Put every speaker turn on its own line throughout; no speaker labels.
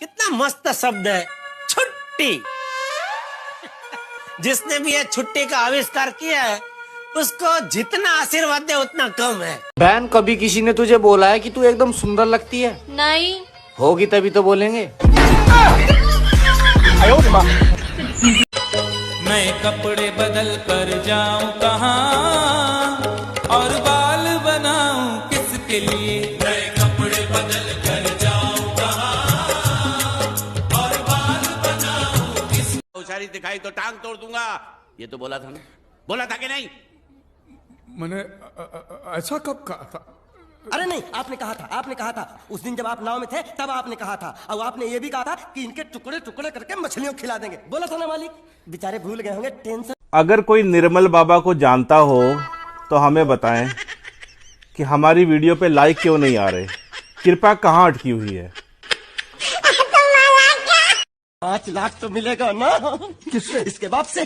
कितना मस्त शब्द है, छुट्टी। जिसने भी ये छुट्टी का आविष्कार किया है उसको जितना आशीर्वाद दे उतना कम है।
बहन, कभी किसी ने तुझे बोला है कि तू एकदम सुंदर लगती है?
नहीं।
होगी तभी तो बोलेंगे।
मैं कपड़े बदल कर जाऊं कहाँ और बाल बनाऊं किसके लिए? मैं कपड़े बदल कर जाऊं कहाँ और बाल बनाऊं किसके?
होशियारी दिखाई तो टांग तोड़ दूंगा, ये तो बोला था ना, बोला था कि नहीं?
मैंने ऐसा कब कहा था?
अरे नहीं, आपने कहा था उस दिन जब आप नाव में थे तब आपने कहा था, और आपने ये भी कहा था कि इनके टुकड़े टुकड़े करके मछलियों को खिला देंगे। बोला था ना मालिक, बेचारे भूल गए होंगे टेंशन।
अगर कोई निर्मल बाबा को जानता हो तो हमें बताएं कि हमारी वीडियो पे लाइक क्यों नहीं आ रहे, कृपा कहाँ अटकी हुई है।
5 लाख तो मिलेगा ना? किससे? इसके बाप से।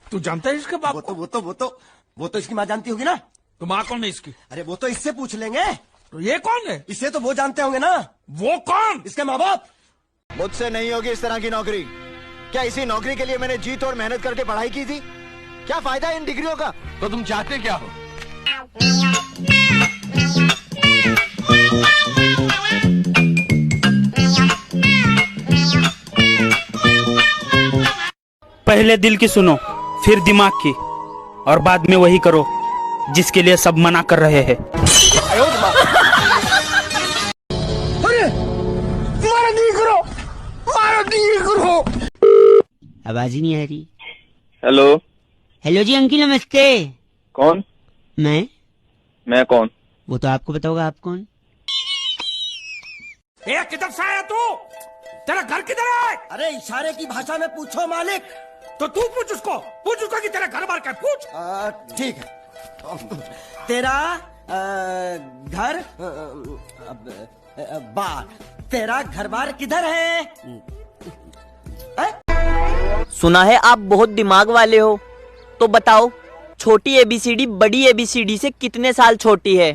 तू जानता है इसके बाप?
वो तो इसकी माँ जानती होगी ना।
तो माँ कौन है इसकी?
अरे वो तो इससे पूछ लेंगे।
तो ये कौन है?
इसे तो वो जानते होंगे ना।
वो कौन?
इसके माँ बाप।
मुझसे नहीं होगी इस तरह की नौकरी। क्या इसी नौकरी के लिए मैंने जी तोड़ मेहनत करके पढ़ाई की थी? क्या फायदा है इन डिग्रियों का?
तो तुम चाहते क्या हो?
पहले दिल की सुनो, फिर दिमाग की, और बाद में वही करो जिसके लिए सब मना कर रहे हैं।
आवाज ही नहीं आ रही।
हेलो।
हेलो जी अंकिल, नमस्ते।
कौन? मैं कौन?
वो तो आपको बताओगा, आप कौन?
किधर से आया तू? तेरा घर किधर है?
अरे इशारे की भाषा में पूछो मालिक।
तो तू पूछ उसको कि तेरा घर बार क्या? पूछ।
ठीक है। तेरा घर बार, तेरा घर बार किधर है?
सुना है आप बहुत दिमाग वाले हो, तो बताओ छोटी एबीसीडी बड़ी एबीसीडी से कितने साल छोटी है?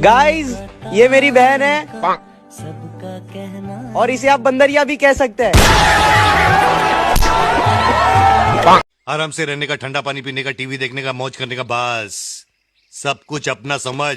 गाइस, ये मेरी बहन है और इसे आप बंदरिया भी कह सकते हैं।
आराम से रहने का, ठंडा पानी पीने का, टीवी देखने का, मौज करने का, बस सब कुछ अपना समझ।